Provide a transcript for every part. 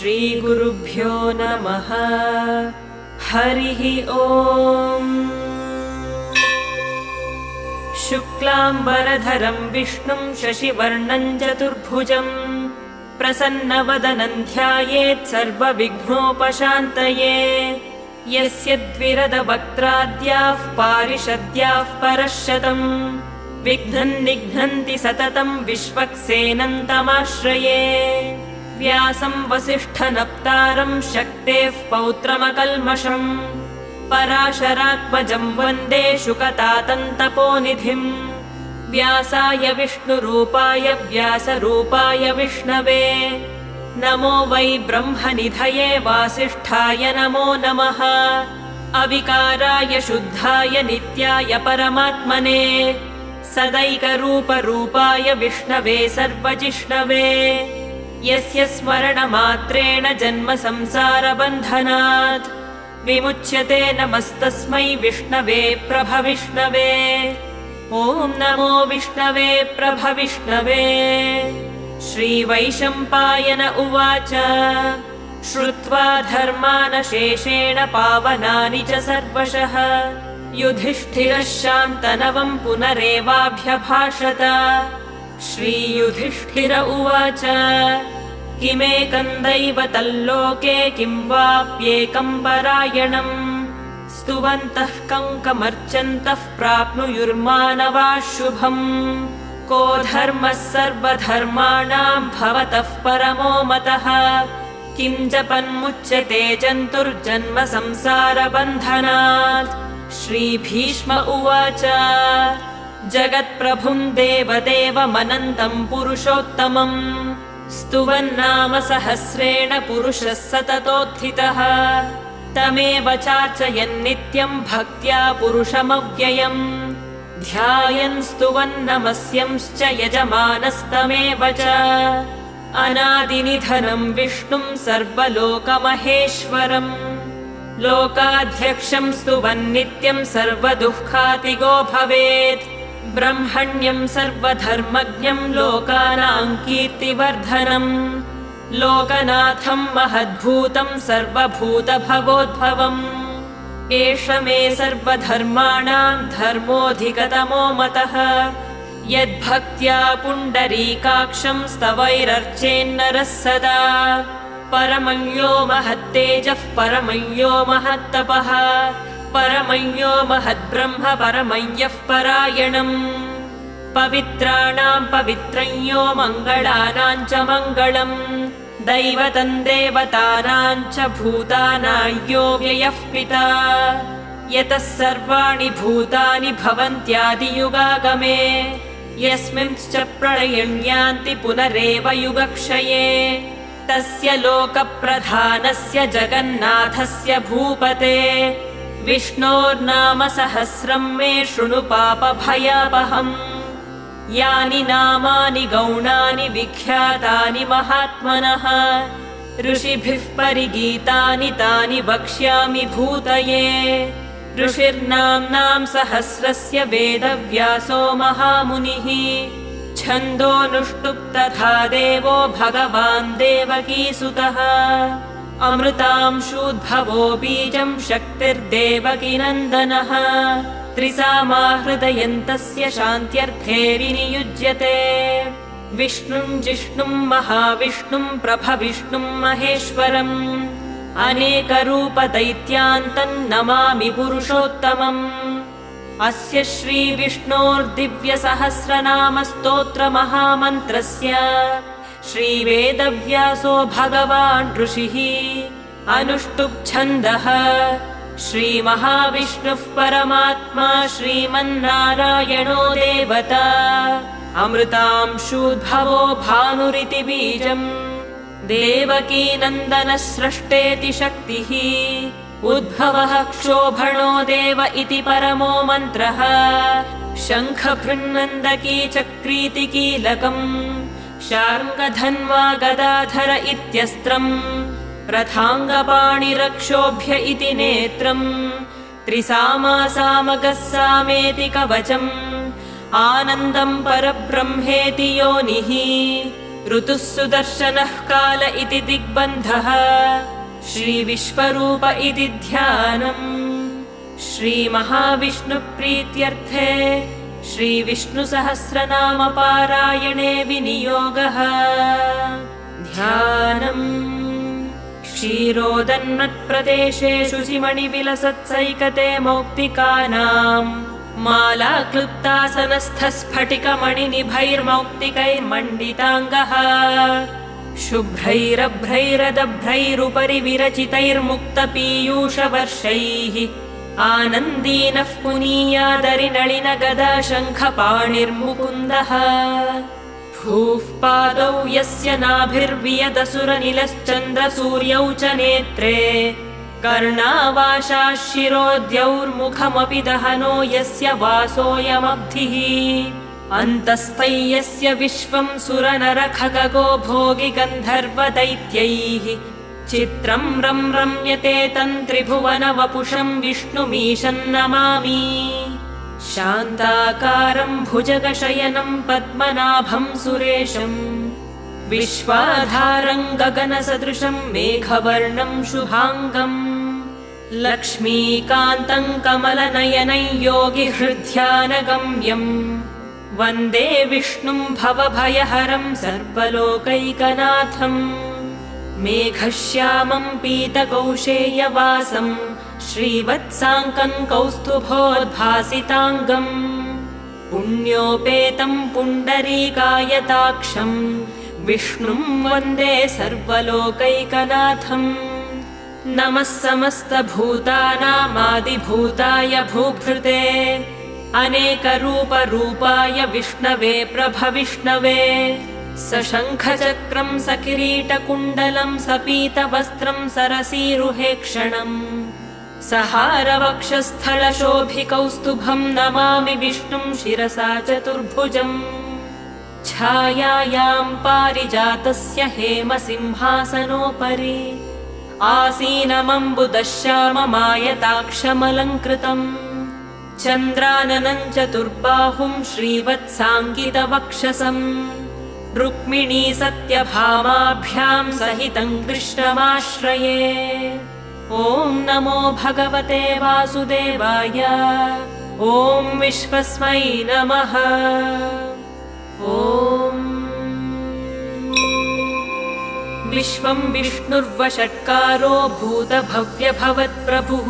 श्रीगुरुभ्यो नमः। हरिः ओम्। शुक्लाम्बरधरं विष्णुं शशिवर्णं चतुर्भुजं प्रसन्नवदनं ध्यायेत् सर्वविघ्नोपशान्तये। यस्य द्विरदवक्त्राद्याः पारिषद्याः परश्शतम् विघ्नं निघ्नन्ति सततं विश्वक्सेनं तमाश्रये। व्यासं वसिष्ठनप्तारं शक्तेः पौत्रमकल्मषम् पराशरात्मजं वन्दे शुकतातन्तपोनिधिम्। व्यासाय विष्णुरूपाय व्यासरूपाय विष्णवे नमो वै ब्रह्मनिधये वासिष्ठाय नमो नमः। अविकाराय शुद्धाय नित्याय परमात्मने सदैकरूपरूपाय विष्णवे सर्वजिष्णवे। यस्य स्मरणमात्रेण जन्म संसारबन्धनात् विमुच्यते नमस्तस्मै विष्णवे प्रभविष्णवे। ॐ नमो विष्णवे प्रभविष्णवे। श्रीवैशम्पायन उवाच श्रुत्वा धर्मानशेषेण पावनानि च सर्वशः युधिष्ठिरः शान्तनवं पुनरेवाभ्यभाषत। श्रीयुधिष्ठिर उवाच किमेकं दैवतल्लोके किं वाप्येकं परायणम् स्तुवन्तः कङ्कमर्चन्तः प्राप्नुयुर्मानवाः शुभम्। को धर्मः सर्वधर्माणां भवतः परमो मतः किं जपन्मुच्यते जन्तुर्जन्म संसारबन्धनात्। श्रीभीष्म उवाच जगत्प्रभुं देवदेवमनन्तं पुरुषोत्तमम् स्तुवन्नाम सहस्रेण पुरुषः सततोत्थितः। तमेव चार्चयन्नित्यं भक्त्या पुरुषमव्ययम् ध्यायन् स्तुवन्नमस्यंश्च यजमानस्तमेव च। अनादिनिधनं विष्णुं सर्वलोकमहेश्वरम् लोकाध्यक्षं स्तुवन्नित्यं सर्वदुःखातिगो भवेत्। ब्रह्मण्यं सर्वधर्मज्ञं लोकानां कीर्तिवर्धनम् लोकनाथं महद्भूतं सर्वभूतभवोद्भवम्। एष मे सर्वधर्माणां धर्मोऽधिकतमो मतः यद्भक्त्या पुण्डरीकाक्षं स्तवैरर्चेन्नरः सदा। परमं यो महत्तेजः परमं यो महत्तपः परमं यो महद्ब्रह्म परमं यः परायणम्। पवित्राणां पवित्रं यो मङ्गलानां च मङ्गलम् दैवतं देवतानां च भूतानां यो व्ययः पिता। यतः सर्वाणि भूतानि भवन्त्यादियुगागमे यस्मिंश्च प्रलयं यान्ति पुनरेव युगक्षये। तस्य लोकप्रधानस्य जगन्नाथस्य भूपते विष्णोर्नाम सहस्रं मे शृणु पापभयापहम्। यानि नामानि गौणानि विख्यातानि महात्मनः ऋषिभिः परिगीतानि तानि वक्ष्यामि भूतये। ऋषिर्नाम्नां सहस्रस्य वेदव्यासो महामुनिः छन्दोऽनुष्टुप् तथा देवो भगवान् देवकीसुतः। अमृतांशूद्भवो बीजं शक्तिर्देवकीनन्दनः त्रिसामाहृदयन्तस्य शान्त्यर्थे विनियुज्यते। विष्णुं जिष्णुं महाविष्णुं प्रभविष्णुं महेश्वरम् अनेकरूपदैत्यान्तं नमामि पुरुषोत्तमम्। अस्य श्रीविष्णोर्दिव्यसहस्रनामस्तोत्रमहामन्त्रस्य श्रीवेदव्यासो भगवान् ऋषिः अनुष्टुप् छन्दः। श्रीमहाविष्णुः परमात्मा श्रीमन्नारायणो देवता अमृतांशूद्भवो भानुरिति बीजम् देवकीनन्दनस्रष्टेति शक्तिः उद्भवः क्षोभणो देव इति परमो मन्त्रः। शङ्खभृन्नन्दकी चक्रीति कीलकम् शार्ङ्गधन्वा गदाधर इत्यस्त्रम् रथाङ्गपाणिरक्षोभ्य इति नेत्रम् त्रिसामासामगः सामेति कवचम् आनन्दं परब्रह्मेति योनिः ऋतुः सुदर्शनः काल इति दिग्बन्धः श्रीविश्वरूप इति ध्यानम् श्रीमहाविष्णुप्रीत्यर्थे श्रीविष्णुसहस्रनामपारायणे विनियोगः ध्यानम् क्षीरोदन्मत्प्रदेशेषु चिमणिविलसत्सैकते मौक्तिकानाम् मालाक्लुप्तासनस्थस्फटिकमणिनिभैर्मौक्तिकैर्मण्डिताङ्गः शुभ्रैरभ्रैरदभ्रैरुपरि विरचितैर्मुक्तपीयूषवर्षैः आनन्दीनः पुनीयादरिनलिनगदा शङ्खपाणिर्मुकुन्दः भूः पादौ यस्य नाभिर्वियदसुरनिलश्चन्द्रसूर्यौ च नेत्रे कर्णावाशाः शिरोद्यौर्मुखमपि दहनो यस्य वासोऽयमब्धिः अन्तस्तैयस्य विश्वं सुरनरखगो भोगि गन्धर्वदैत्यैः चित्रं रम्यते तन्त्रिभुवनवपुषं विष्णुमीशं नमामि शान्ताकारं भुजगशयनं पद्मनाभं सुरेशम् विश्वाधारं गगनसदृशं मेघवर्णं शुभाङ्गम् लक्ष्मीकान्तं कमलनयनं योगिहृद्यानगम्यम् वन्दे विष्णुं भवभयहरं सर्वलोकैकनाथम् मेघश्यामं पीतकौशेयवासं श्रीवत्साङ्कं कौस्तुभोद्भासिताङ्गम् पुण्योपेतं पुण्डरीकायताक्षं विष्णुं वन्दे सर्वलोकैकनाथम् नमः समस्तभूतानामादिभूताय भूभृते अनेकरूपरूपाय विष्णवे प्रभविष्णवे सशङ्खचक्रं सकिरीटकुण्डलं सपीतवस्त्रं सरसीरुहेक्षणम् सहारवक्षस्थलशोभिकौस्तुभं नमामि विष्णुं शिरसा चतुर्भुजम् छायायां पारिजातस्य हेमसिंहासनोपरि आसीनमम्बुदश्याममायताक्षमलङ्कृतम् चन्द्राननं चतुर्बाहुं श्रीवत्साङ्कितवक्षसम् रुक्मिणी सत्यभामाभ्यां सहितं कृष्णमाश्रये ॐ नमो भगवते वासुदेवाय ॐ विश्वस्मै नमः ॐ विश्वं विष्णुर्वषट्कारो भूतभव्यभवत्प्रभुः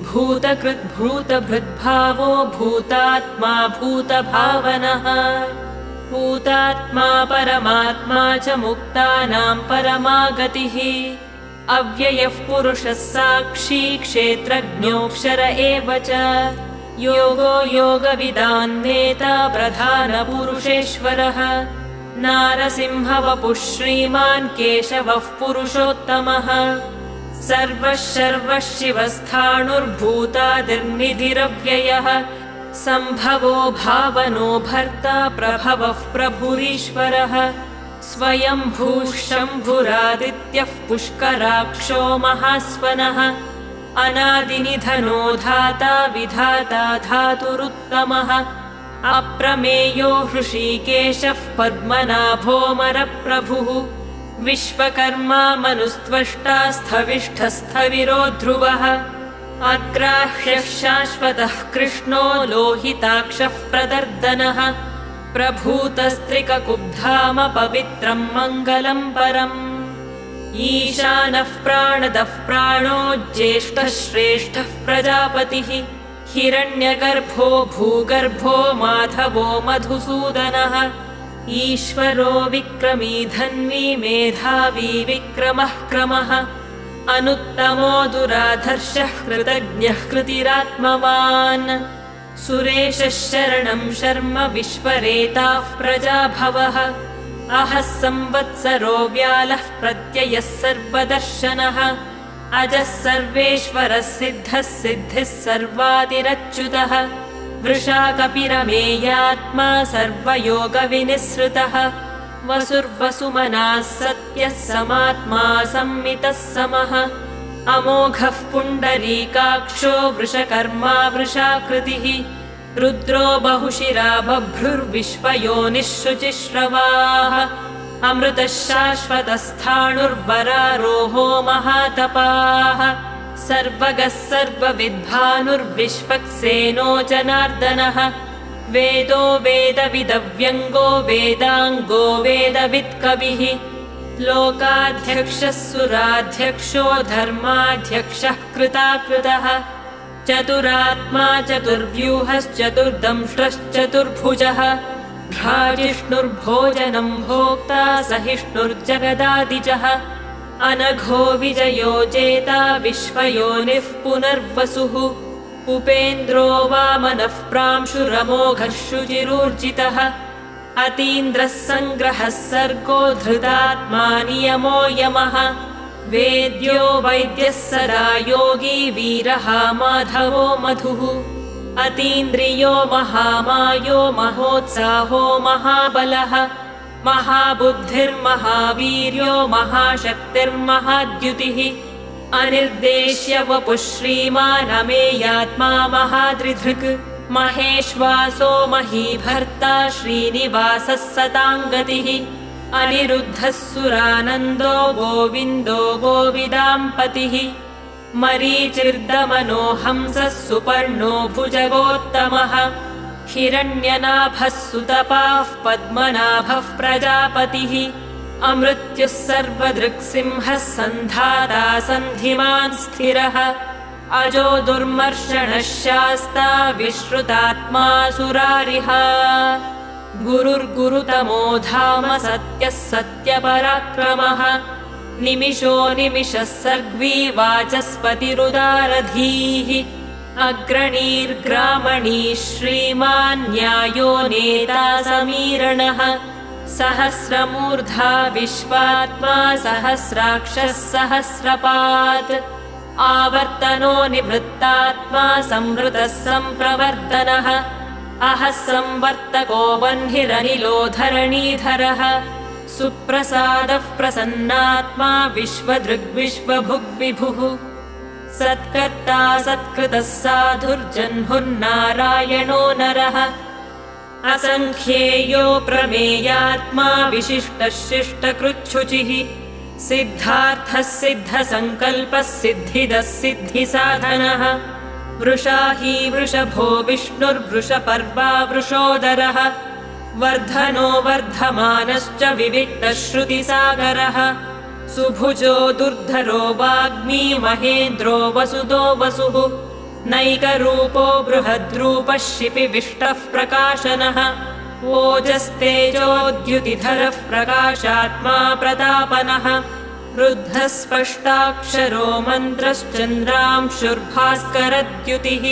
भूतकृद्भूतभृद्भावो भूतात्मा भूतभावनः भूतात्मा परमात्मा च मुक्तानां परमागतिः अव्ययः पुरुषः साक्षी क्षेत्रज्ञोऽक्षर एव च योगो योगविदान्नेता प्रधानपुरुषेश्वरः नारसिंहवपुः श्रीमान् केशवः पुरुषोत्तमः सर्वः शर्वः शिवस्थाणुर्भूतादिर्निधिरव्ययः सम्भवो भावनो भर्ता प्रभवः प्रभुरीश्वरः स्वयंभूः शम्भुरादित्यः पुष्कराक्षो महास्वनः अनादिनिधनो धाता विधाता धातुरुत्तमः अप्रमेयो हृषीकेशः पद्मनाभोऽमरप्रभुः विश्वकर्मा मनुस्त्वष्टा स्थविष्ठस्थविरो ध्रुवः अग्राह्यः शाश्वतः कृष्णो लोहिताक्षः प्रदर्दनः प्रभूतस्त्रिककुब्धाम पवित्रं मङ्गलं परम् ईशानः प्राणदः प्राणो ज्येष्ठः श्रेष्ठः प्रजापतिः हिरण्यगर्भो भूगर्भो माधवो मधुसूदनः ईश्वरो विक्रमी धन्वी मेधावी विक्रमः क्रमः अनुत्तमो दुराधर्षः कृतज्ञः कृतिरात्मवान् सुरेशः शरणं शर्म विश्वरेताः प्रजाभवः अहः संवत्सरो व्यालः प्रत्ययः सर्वदर्शनः अजः सर्वेश्वरः सिद्धः सिद्धिः सर्वादिरच्युतः वृषाकपिरमेयात्मा सर्वयोगविनिःसृतः वसुर्वसुमनाः सत्यः समात्मा संमितः समः अमोघः पुण्डरीकाक्षो वृषकर्मा वृषाकृतिः रुद्रो बहुशिरा बभ्रुर्विश्वयोनिः शुचिश्रवाः अमृतः शाश्वतस्थाणुर्वरारोहो महातपाः सर्वगः सर्वविद्भानुर्विश्वक्सेनो जनार्दनः वेदो वेदविदव्यङ्गो वेदाङ्गो वेदवित्कविः लोकाध्यक्षः सुराध्यक्षो धर्माध्यक्षः कृताकृतः चतुरात्मा चतुर्व्यूहश्चतुर्दंष्ट्रश्चतुर्भुजः भ्राजिष्णुर्भोजनं भोक्ता सहिष्णुर्जगदादिजः अनघो विजयो जेता विश्वयोनिः पुनर्वसुः उपेन्द्रो वामनः प्रांशुरमोघः शुचिरूर्जितः अतीन्द्रः सङ्ग्रहः सर्गो धृतात्मा नियमो यमः वेद्यो वैद्यः सदा योगी वीरः माधवो मधुः अतीन्द्रियो महामायो महोत्साहो महाबलः महाबुद्धिर्महावीर्यो महाशक्तिर्महाद्युतिः अनिर्देश्य वपुः श्रीमान् अमेयात्मा महादृधृक् महेश्वासो महीभर्ता श्रीनिवासः सताङ्गतिः अनिरुद्धः सुरानन्दो गोविन्दो गोविदाम्पतिः मरीचिर्दमनो हंसः सुपर्णो भुजगोत्तमः हिरण्यनाभः सुतपाः पद्मनाभः प्रजापतिः अमृत्युः सर्वदृक्सिंहः सन्धाता सन्धिमान् स्थिरः अजो दुर्मर्षणः शास्ता विश्रुतात्मा सुरारिः गुरुर्गुरुतमो धाम सत्यः सत्यपराक्रमः निमिषो निमिषः सर्ग्वी वाचस्पतिरुदारधीः अग्रणीर्ग्रामणी श्रीमान् न्यायो नेता समीरणः सहस्रमूर्धा विश्वात्मा सहस्राक्षः सहस्रपात् आवर्तनो निवृत्तात्मा संवृतः सम्प्रवर्तनः अहः संवर्तको वह्निरनिलो धरणीधरः सुप्रसादः प्रसन्नात्मा विश्वदृग्विश्वभुग्विभुः सत्कर्ता सत्कृतः साधुर्जह्नुर्नारायणो नरः असङ्ख्येयो प्रमेयात्मा विशिष्टः शिष्टकृच्छुचिः सिद्धार्थः सिद्धसङ्कल्पः सिद्धिदः सिद्धिसाधनः वृषाही वृषभो विष्णुर्वृषपर्वा वृषोदरः वर्धनो वर्धमानश्च विविक्तः श्रुतिसागरः सुभुजो दुर्धरो वाग्मी महेन्द्रो वसुदो वसुः नैकरूपो बृहद्रूपः शिपिविष्टः प्रकाशनः ओजस्तेजोद्युतिधरः प्रकाशात्मा प्रतापनः रुद्धः स्पष्टाक्षरो मन्त्रश्चन्द्रांशुर्भास्करद्युतिः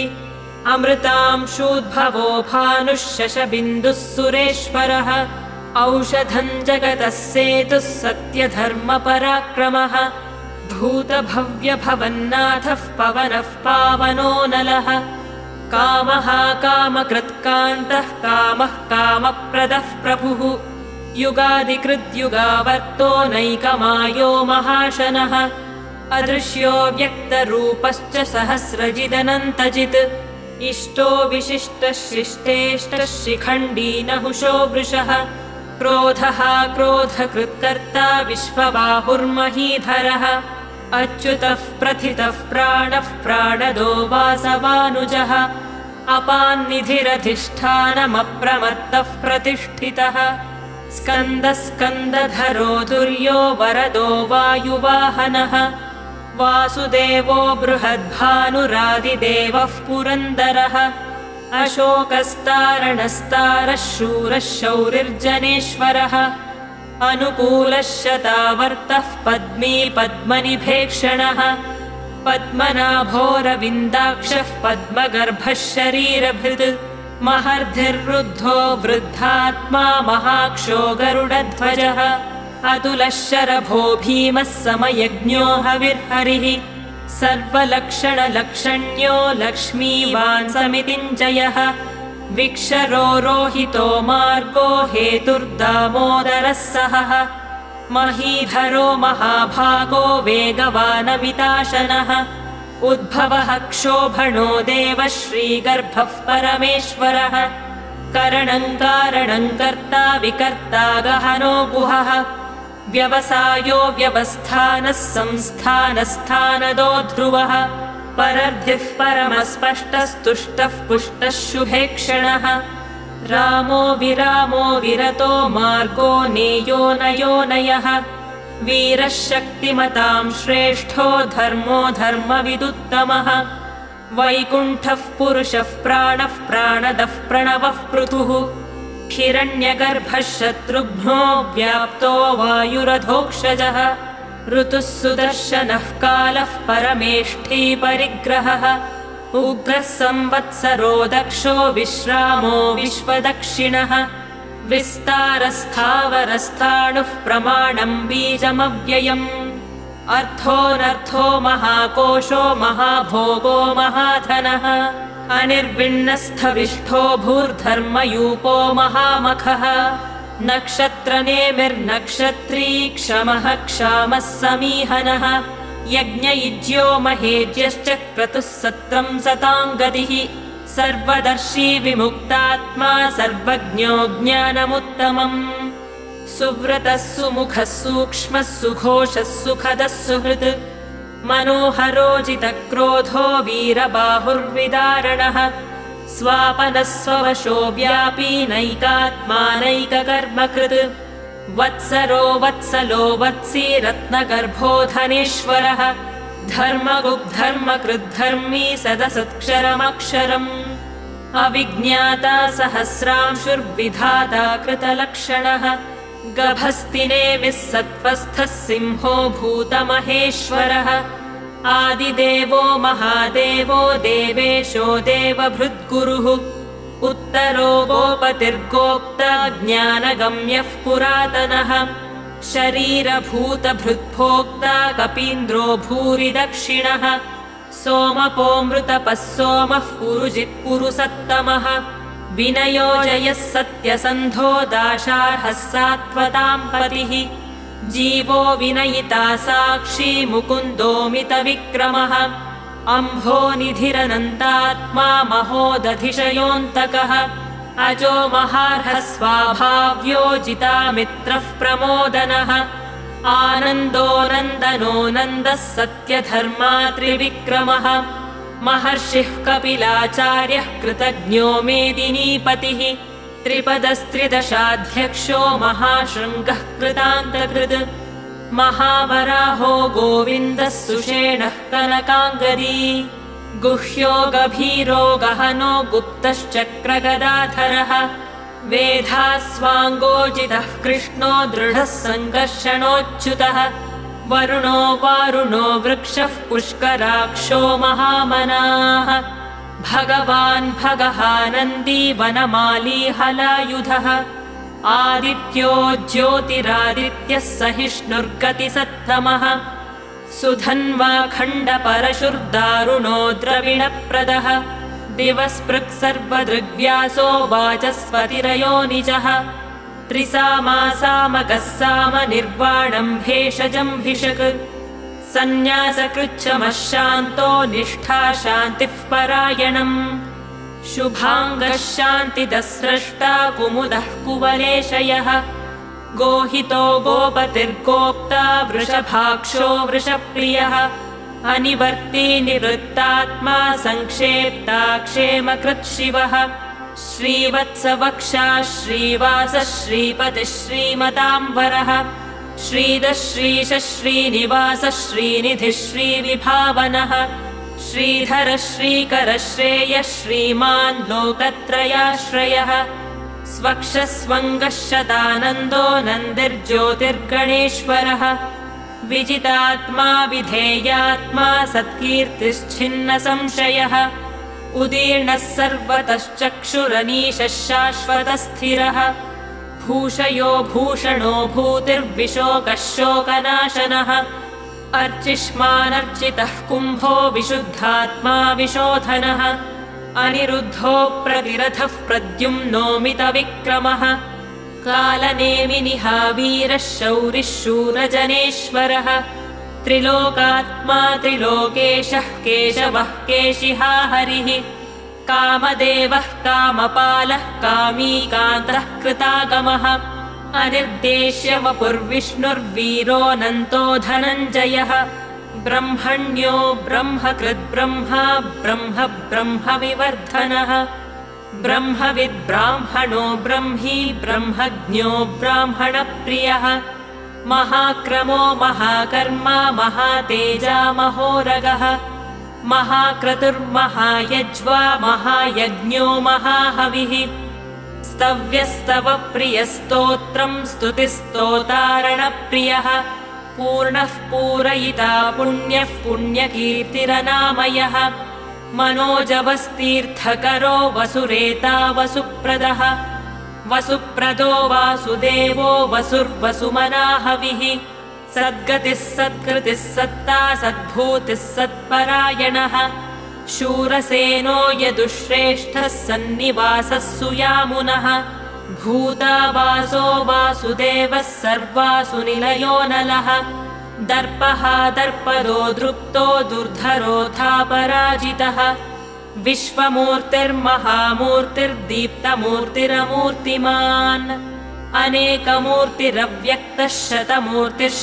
अमृतांशूद्भवो भानुः शशबिन्दुः सुरेश्वरः औषधं जगतः सेतुः सत्यधर्मपराक्रमः भूतभव्यभवन्नाथः पवनः पावनो नलः कामः कामकृत्कान्तः कामः कामप्रदः प्रभुः युगादिकृद्युगावर्तो नैकमायो महाशनः अदृश्यो व्यक्तरूपश्च सहस्रजिदनन्तजित् इष्टो विशिष्टः शिष्टेष्टः शिखण्डी नहुषो वृषः क्रोधः क्रोधकृत्कर्ता विश्वबाहुर्महीधरः अच्युतः प्रथितः प्राणः प्राणदो वासवानुजः अपान्निधिरधिष्ठानमप्रमत्तः प्रतिष्ठितः स्कन्दस्कन्दधरो तुर्यो वरदो वायुवाहनः वासुदेवो बृहद्भानुरादिदेवः पुरन्दरः अशोकस्तारणस्तारः शूरः शौरिर्जनेश्वरः अनुकूलः शतावर्तः पद्मी पद्मनिभेक्षणः पद्मनाभोरविन्दाक्षः पद्मगर्भः शरीरभृत् महर्धिर्रुद्धो वृद्धात्मा महाक्षो गरुडध्वजः अतुलः शरभो भीमः समयज्ञो हविर्हरिः सर्वलक्षणलक्षण्यो लक्ष्मीवान् समितिञ्जयः विक्षरो रोहितो मार्गो हेतुर्दामोदरः सहः महीधरो महाभागो वेगवानमिताशनः उद्भवः क्षोभणो देवः श्रीगर्भः परमेश्वरः करणं कारणं कर्ता विकर्ता गहनो गुहः व्यवसायो व्यवस्थानः संस्थानस्थानदो ध्रुवः परर्धिः परमस्पष्टस्तुष्टः पुष्टः शुभेक्षणः रामो विरामो विरतो मार्गो नेयो नयोनयः वीरः शक्तिमतां श्रेष्ठो धर्मो धर्मविदुत्तमः वैकुण्ठः पुरुषः प्राणः प्राणदः प्रणवः पृथुः हिरण्यगर्भः शत्रुघ्नो व्याप्तो वायुरधोक्षजः ऋतुः सुदर्शनः कालः परमेष्ठी परिग्रहः उग्रः संवत्सरो दक्षो विश्रामो विश्वदक्षिणः विस्तारस्थावरस्थाणुः प्रमाणं बीजमव्ययम् अर्थोऽनर्थो महाकोशो महाभोगो महाधनः अनिर्विण्णस्थविष्ठो भूर्धर्मयूपो महामखः नक्षत्रनेमिर्नक्षत्री क्षमः क्षामः समीहनः यज्ञयुज्यो महेज्यश्च क्रतुः सत्रं सताङ्गतिः सर्वदर्शी विमुक्तात्मा सर्वज्ञो ज्ञानमुत्तमम् सुव्रतः सुमुखः सूक्ष्मः सुघोषः सुखदः सुहृत् मनोहरोजितक्रोधो वीरबाहुर्विदारणः स्वापनः स्ववशो व्यापी नैकात्मानैककर्मकृत् वत्सरो वत्सलो वत्सी रत्नगर्भो धनेश्वरः धर्मगुग्धर्मकृद्धर्मी सदसत्क्षरमक्षरम् अविज्ञाता सहस्रांशुर्विधाता कृतलक्षणः गभस्तिनेमिः सत्त्वस्थः सिंहो भूतमहेश्वरः आदिदेवो महादेवो देवेशो देवभृद्गुरुः उत्तरो गोपतिर्गोप्ता ज्ञानगम्यः पुरातनः शरीरभूतभृद्भोक्ता कपीन्द्रो भूरि दक्षिणः सोमपोऽमृतपः सोमः पुरुजित्पुरुसत्तमः विनयो जयः सत्यसन्धो दाशार्हः सात्वतां पतिः जीवो विनयिता साक्षी मुकुन्दोमितविक्रमः अम्भोनिधिरनन्तात्मा महोदधिशयोऽन्तकः अजो महार्हः स्वाभाव्यो जितामित्रः प्रमोदनः आनन्दो नन्दनो नन्दः सत्यधर्मा त्रिविक्रमः महर्षिः कपिलाचार्यः कृतज्ञो मेदिनीपतिः त्रिपदस्त्रिदशाध्यक्षो महाशृङ्गः कृतान्तकृत् महावराहो गोविन्दः सुषेणः कनकाङ्गदी गुह्यो गभीरो गहनो गुप्तश्चक्रगदाधरः वेधास्वाङ्गोजितः कृष्णो दृढः सङ्कर्षणोच्युतः वरुणो वारुणो वृक्षः पुष्कराक्षो महामनाः भगवान् भगहानन्दी वनमाली हलायुधः आदित्यो ज्योतिरादित्यः सहिष्णुर्गतिसत्तमः सुधन्वा खण्डपरशुर्दारुणो द्रविणप्रदः दिवस्पृक् सर्वदृग्व्यासो वाचस्पतिरयोनिजः त्रिसामासामकः सामनिर्वाणं भेषजम्भिषक् सन्न्यासकृच्छमः शान्तो निष्ठा शान्तिः परायणम् शुभाङ्गः शान्तिदः स्रष्टा कुमुदः कुवलेशयः गोहितो गोपतिर्गोप्ता वृषभाक्षो वृषप्रियः अनिवर्ती निवृत्तात्मा संक्षेप्ता क्षेमकृत् शिवः श्रीवत्सवक्षा श्रीवासः श्रीपतिः श्रीमताम्बरः श्रीदः श्रीशः श्रीनिवासः श्रीनिधिः श्रीविभावनः श्रीधरः श्रीकरः श्रेयः श्रीमान् लोकत्रयाश्रयः स्वक्षः स्वङ्गः शतानन्दो नन्दिर्ज्योतिर्गणेश्वरः विजितात्मा विधेयात्मा सत्कीर्तिश्छिन्न संशयः उदीर्णः सर्वतश्चक्षुरनीशः शाश्वतस्थिरः भूषयो भूषणो भूतिर्विशोकः शोकनाशनः अर्चिष्मानर्चितः कुम्भो विशुद्धात्मा विशोधनः अनिरुद्धो प्रतिरथः प्रद्युम्नोमितविक्रमः कालनेमिनिहावीरः शौरिः शूरजनेश्वरः त्रिलोकात्मा त्रिलोकेशः केशवः केशिहा हरिः कामदेवः कामपालः कामीकान्तः कृतागमः अनिर्देश्य वपुर्विष्णुर्वीरोऽनन्तो धनञ्जयः ब्रह्मण्यो ब्रह्मकृद्ब्रह्मा ब्रह्म ब्रह्मविवर्धनः ब्रह्मविद्ब्राह्मणो ब्रह्मी ब्रह्मज्ञो ब्राह्मणप्रियः महाक्रमो महाकर्मा महातेजा महोरगः महाक्रतुर्महायज्वा महायज्ञो महाहविः स्तव्यस्तवप्रियस्तोत्रम् स्तुतिस्तोतारणप्रियः पूर्णः पूरयिता पुण्यः पुण्यकीर्तिरनामयः मनोजवस्तीर्थकरो वसुरेता वसुप्रदः वसुप्रदो वासुदेवो वसुर्वसुमनाहविः सद्गतिः सत्कृतिः सत्ता सद्भूतिः सत्परायणः शूरसेनो यदुश्रेष्ठः सन्निवासः सुयामुनः भूतावासो वासुदेवः सर्वासु निलयो नलः दर्पः दर्पदो दृप्तो दुर्धरोऽथापराजितः विश्वमूर्तिर्महामूर्तिर्दीप्तमूर्तिरमूर्तिमान् अनेकमूर्तिरव्यक्तः शतमूर्तिः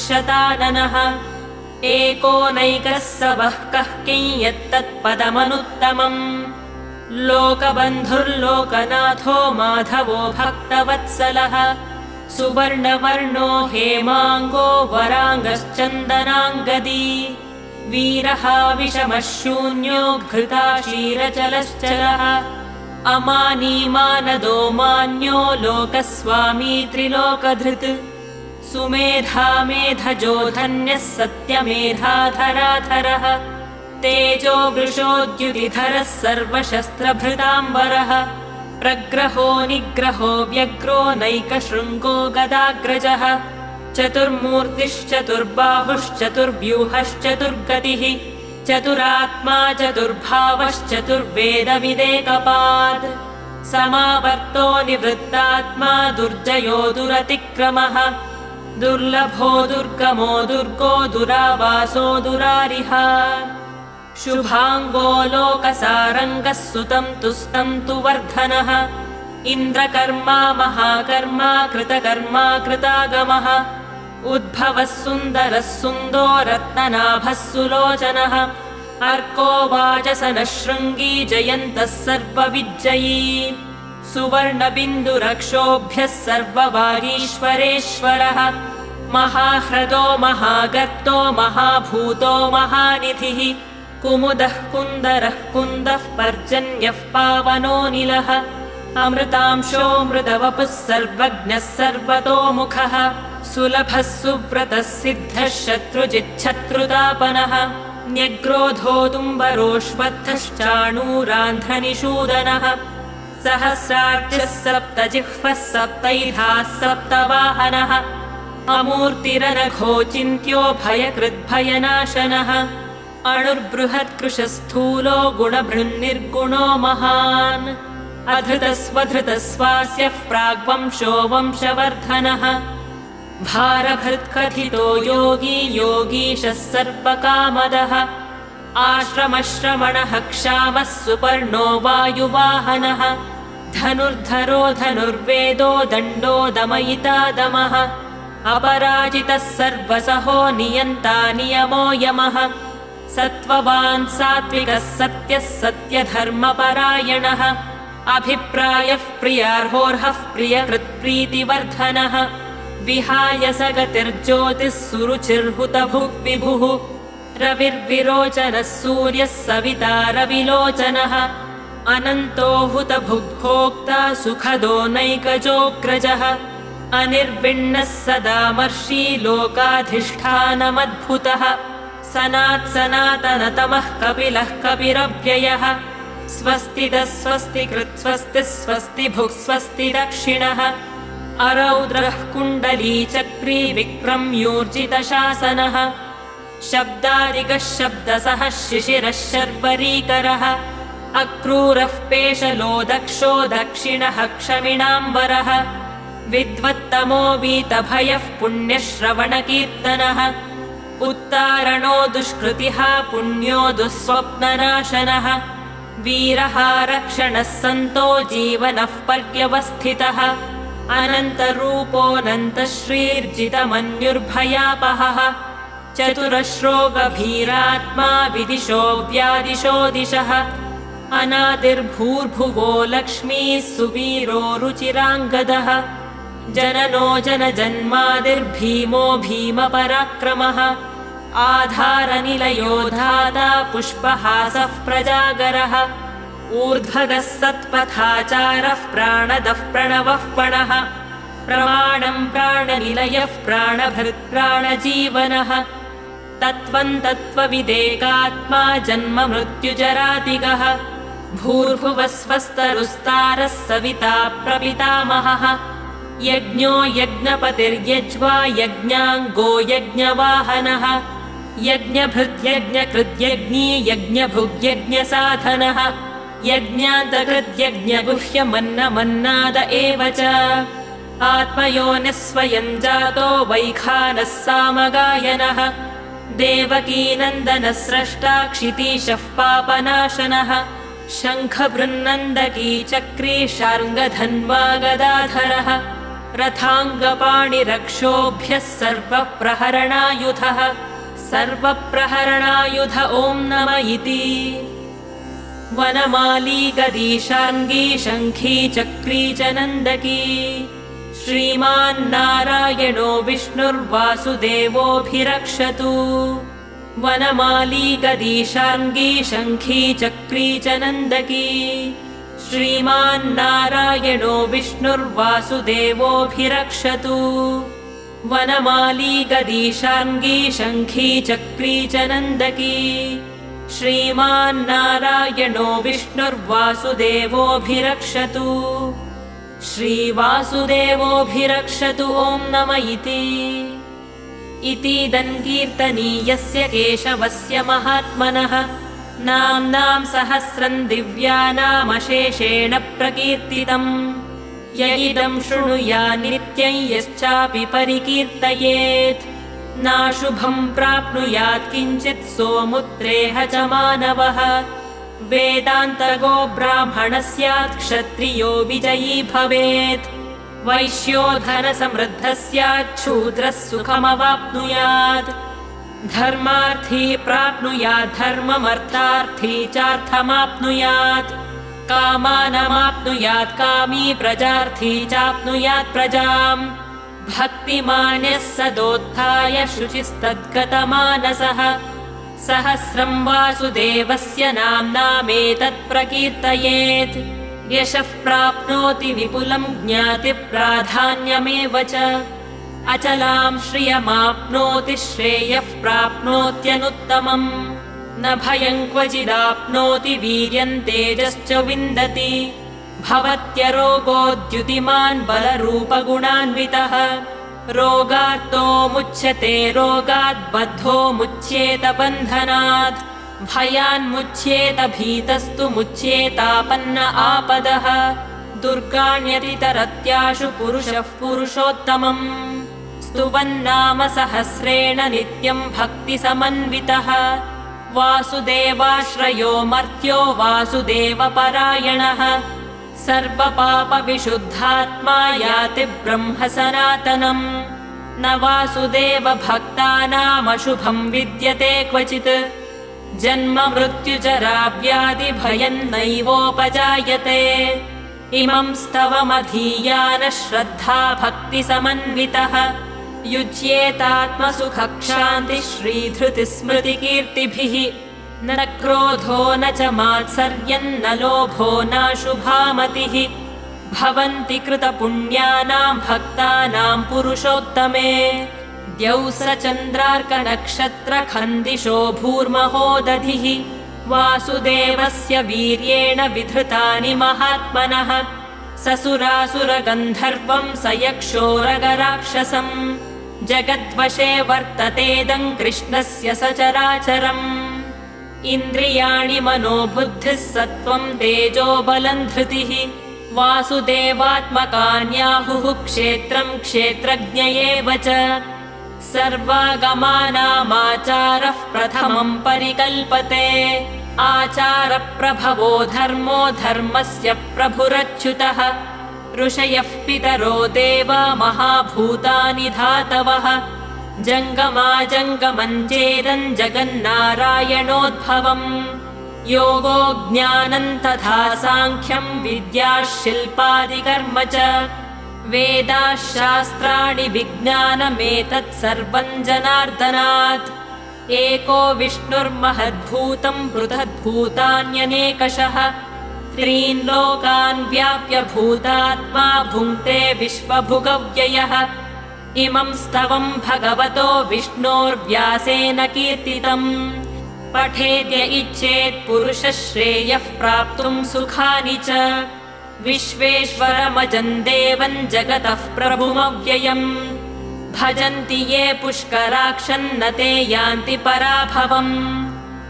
एकोनैकः स वः किञ्यत्तत्पदमनुत्तमम् लोकबन्धुर्लोकनाथो माधवो भक्तवत्सलः सुवर्णवर्णो हेमाङ्गो वराङ्गश्चन्दनाङ्गदी वीरः विषमः शून्यो घृताशीरचलश्चलः अमानीमानदो मान्यो लोकस्वामी त्रिलोकधृत् सुमेधा मेधजो धन्यः सत्यमेधाधराधरः तेजो वृषोद्युतिधरः सर्वशस्त्रभृताम्बरः प्रग्रहो निग्रहो व्यग्रो नैकशृङ्गो गदाग्रजः चतुर्मूर्तिश्चतुर्बाहुश्चतुर्व्यूहश्चतुर्गतिः चतुरात्मा चतुर्भावश्चतुर्वेदविदेकपाद् समावर्तो निवृत्तात्मा दुर्जयो दुरतिक्रमः दुर्लभो दुर्गमो दुर्गो दुरावासो दुरारिहा शुभाङ्गो लोकसारङ्गः सुतं तुस्तं तु वर्धनः इन्द्रकर्मा महाकर्मा कृतकर्मा कृतागमः उद्भवः सुन्दरः सुन्दो रत्ननाभः सुलोचनः अर्को वाचसनः शृङ्गी जयन्तः सर्वविज्जयी सुवर्णबिन्दुरक्षोभ्यः सर्ववागीश्वरेश्वरः महाह्रदो महागर्तो महाभूतो महानिधिः कुमुदः कुन्दरः कुन्दः पर्जन्यः पावनोऽनिलः अमृतांशोऽमृतवपुः सर्वज्ञः सर्वतोमुखः सुलभः सुव्रतः सिद्धः शत्रुजिच्छत्रुतापनः न्यग्रोधोदुम्बरोऽश्वत्थश्चाणूरान्ध्रनिषूदनः सहस्रार्चः सप्तजिह्वः सप्तैधाः सप्तवाहनः अमूर्तिरनघोचिन्त्यो भयकृद्भयनाशनः अणुर्बृहत्कृशस्थूलो गुणभृन्निर्गुणो महान् अधृतस्वधृतस्वास्यः प्राग्वंशो वंशवर्धनः भारभृत्कथितो योगी योगीशः सर्वकामदः आश्रमश्रमणः क्षामः सुपर्णो वायुवाहनः धनुर्धरो धनुर्वेदो दण्डो दमयिता दमः अपराजितः सर्वसहो नियन्ता नियमो यमः सत्त्ववान् सात्विकः सत्यः सत्यधर्मपरायणः अभिप्रायः प्रियार्होर्हः प्रियकृत्प्रीतिवर्धनः विहाय सगतिर्ज्योतिः सुरुचिर्हुतभुग्विभुः रविर्विरोचनः सूर्यः सविता रविलोचनः अनन्तो हुतभुग्भोक्ता सुखदो नैकजोऽग्रजः अनिर्विण्णः सदामर्षी लोकाधिष्ठानमद्भुतः सनात्सनातनतमः कपिलः कपिरव्ययः स्वस्तिदः स्वस्तिकृत् स्वस्तिः स्वस्तिभुक् स्वस्ति दक्षिणः अरौद्रः कुण्डलीचक्री विक्रम्यूर्जितशासनः शब्दादिगः शब्दसः शिशिरः शर्वरीकरः अक्रूरः पेशलो दक्षो दक्षिणः क्षमिणाम्बरः विद्वत्तमो वीतभयः पुण्यश्रवणकीर्तनः उत्तारणो दुष्कृतिः पुण्यो दुःस्वप्ननाशनः वीरः रक्षणः सन्तो जीवनः पर्यवस्थितः अनन्तरूपोऽनन्तश्रीर्जितमन्युर्भयापहः चतुरश्रो गभीरात्मा विदिशो व्यादिशो दिशः अनादिर्भूर्भुवो लक्ष्मीः सुवीरो रुचिराङ्गदः जननो जनजन्मादिर्भीमो भीमपराक्रमः आधारनिलयो धाता पुष्पहासः प्रजागरः ऊर्ध्वगः सत्पथाचारः प्राणदः प्रणवः पणः प्रमाणम् प्राणनिलयः प्राणभृत् प्राणजीवनः तत्त्वम् तत्त्वविदेकात्मा जन्म मृत्युजरातिगः भूर्भुवस्वस्तरुस्तारः सविता प्रपितामहः यज्ञो यज्ञपतिर्यज्वा यज्ञाङ्गो यज्ञवाहनः यज्ञभृत्यज्ञकृत्यज्ञी यज्ञभुग्यज्ञसाधनः यज्ञान्तकृत्यज्ञगुह्यमन्नमन्नाद एव च आत्मयोनिः स्वयं जातो वैखानः सामगायनः देवकीनन्दनः स्रष्टा क्षितीशः पापनाशनः शङ्खबृन्नन्दकी चक्री शार्ङ्गधन्वा गदाधरः रथाङ्गपाणिरक्षोभ्यः सर्वप्रहरणायुधः सर्वप्रहरणायुध ॐ नम इति वनमाली गदी शार्ङ्गी शङ्खी चक्री च नन्दकी श्रीमान्नारायणो विष्णुर्वासुदेवोऽभिरक्षतु वनमाली गदी शार्ङ्गी शङ्खी चक्री च नन्दकी श्रीमान्नारायणो विष्णुर्वासुदेवोऽभिरक्षतु वनमाली गदी शार्ङ्गी शङ्खी चक्री च नन्दकी श्रीमान्नारायणो विष्णुर्वासुदेवोऽभिरक्षतु श्रीवासुदेवोऽभिरक्षतु ॐ नम इतीदं कीर्तनीयस्य केशवस्य महात्मनः नाम्नां सहस्रं दिव्यानामशेषेण प्रकीर्तितम् य इदं शृणुया नित्यं यश्चापि परिकीर्तयेत् नाशुभं प्राप्नुयात् किञ्चित् सोमुत्रेह च मानवः वेदान्तगो ब्राह्मणः स्यात् क्षत्रियो विजयी भवेत् वैश्यो धनसमृद्धः स्यात् शूद्रः सुखमवाप्नुयात् धर्मार्थी प्राप्नुयात् धर्ममर्थार्थी चार्थमाप्नुयात् कामानमाप्नुयात् कामी प्रजार्थी चाप्नुयात् प्रजाम् भक्तिमान्यः सदोत्थाय शुचिस्तद्गतमानसः सहस्रं वासुदेवस्य नाम्नामेतत् प्रकीर्तयेत् यशः प्राप्नोति विपुलं ज्ञातिप्राधान्यमेव च अचलां श्रियमाप्नोति श्रेयः प्राप्नोत्यनुत्तमम् न भयं क्वचिदाप्नोति वीर्यं तेजश्च विन्दति भवत्यरोगोद्युतिमान् बलरूपगुणान्वितः रोगार्तो मुच्यते रोगात् बद्धो मुच्येत बन्धनात् भयान्मुच्येत भीतस्तु मुच्येतापन्न आपदः दुर्गाण्यतितरत्याशु पुरुषः पुरुषोत्तमम् स्तुवन्नाम सहस्रेण नित्यं भक्तिसमन्वितः वासुदेवाश्रयो मर्त्यो वासुदेवपरायणः सर्वपापविशुद्धात्मा याति ब्रह्म सनातनम् न वासुदेवभक्तानामशुभं विद्यते क्वचित् जन्म मृत्युजराव्याधिभयं नैवोपजायते इमं स्तवमधीयानः श्रद्धा भक्तिसमन्वितः युज्येतात्मसुखक्षान्तिः श्रीधृतिस्मृतिकीर्तिभिः न क्रोधो न च मात्सर्यं न लोभो नाशुभामतिः भवन्ति कृतपुण्यानां भक्तानां पुरुषोत्तमे द्यौसचन्द्रार्कनक्षत्रखन्दिशो भूर्महोदधिः वासुदेवस्य वीर्येण विधृतानि महात्मनः ससुरासुरगन्धर्वं स यक्षोरगराक्षसम् जगद्वशे वर्ततेदं कृष्णस्य सचराचरम् इन्द्रियाणि मनोबुद्धिः सत्त्वं तेजो बलं धृतिः वासुदेवात्मकान्याहुः क्षेत्रं क्षेत्रज्ञ एव च सर्वागमानामाचारः प्रथमं परिकल्पते आचारप्रभवो धर्मो धर्मस्य प्रभुरच्युतः ऋषयः पितरो देवा महाभूतानि धातवः जङ्गमाजङ्गमञ्चेदं जगन्नारायणोद्भवम् योगो ज्ञानं तथा साङ्ख्यं विद्या शिल्पादिकर्म च वेदाः शास्त्राणि विज्ञानमेतत् सर्वं जनार्दनात् एको विष्णुर्महद्भूतं पृथद्भूतान्यनेकशः त्रीन् लोकान् व्याप्य भूतात्मा भुङ्क्ते विश्वभुगव्ययः इमं स्तवं भगवतो विष्णोर्व्यासेन कीर्तितम् पठेद्य इच्छेत् पुरुषः श्रेयः प्राप्तुं सुखानि च विश्वेश्वरमजं देवं जगतः प्रभुमव्ययम् भजन्ति ये पुष्कराक्षन्न ते यान्ति पराभवम्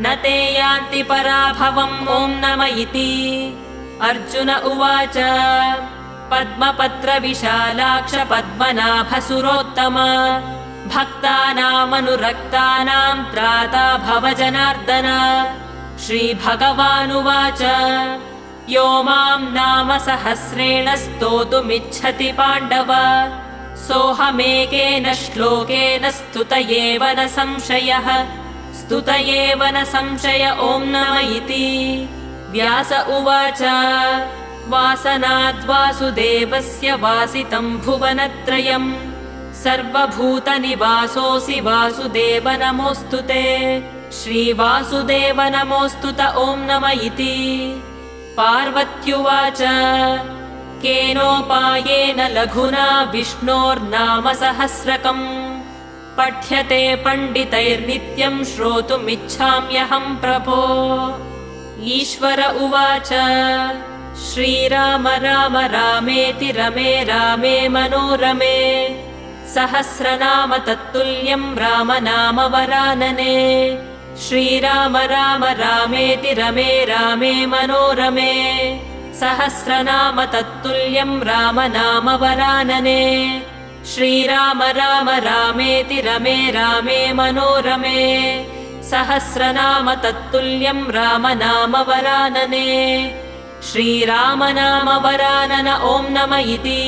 न ते यान्ति पराभवम् ॐ नम इति अर्जुन उवाच पद्मपत्रविशालाक्ष पद्मनाभसुरोत्तम भक्तानामनुरक्तानां त्राता भव जनार्दन श्रीभगवानुवाच यो मां नाम सहस्रेण स्तोतुमिच्छति पाण्डव सोऽहमेकेन श्लोकेन स्तुत एव न संशयः स्तुत एव न संशय ॐ नम इति व्यास उवाच वासनाद्वासुदेवस्य वासितं भुवनत्रयम् सर्वभूतनिवासोऽसि वासुदेव नमोऽस्तु ते श्रीवासुदेव नमोऽस्तु ॐ नम इति पार्वत्युवाच केनोपायेन लघुना विष्णोर्नाम सहस्रकम् पठ्यते पण्डितैर्नित्यं श्रोतुमिच्छाम्यहं प्रभो ईश्वर उवाच श्रीराम राम रामेति रमे रामे मनोरमे सहस्रनाम तत्तुल्यं रामनाम वरानने श्रीराम राम रामेति रमे रामे मनोरमे सहस्रनाम तत्तुल्यं रामनाम वरानने श्रीराम राम रामेति रमे रामे मनोरमे सहस्रनाम तत्तुल्यं रामनाम वरानने श्रीरामनाम वरानन ॐ नम इति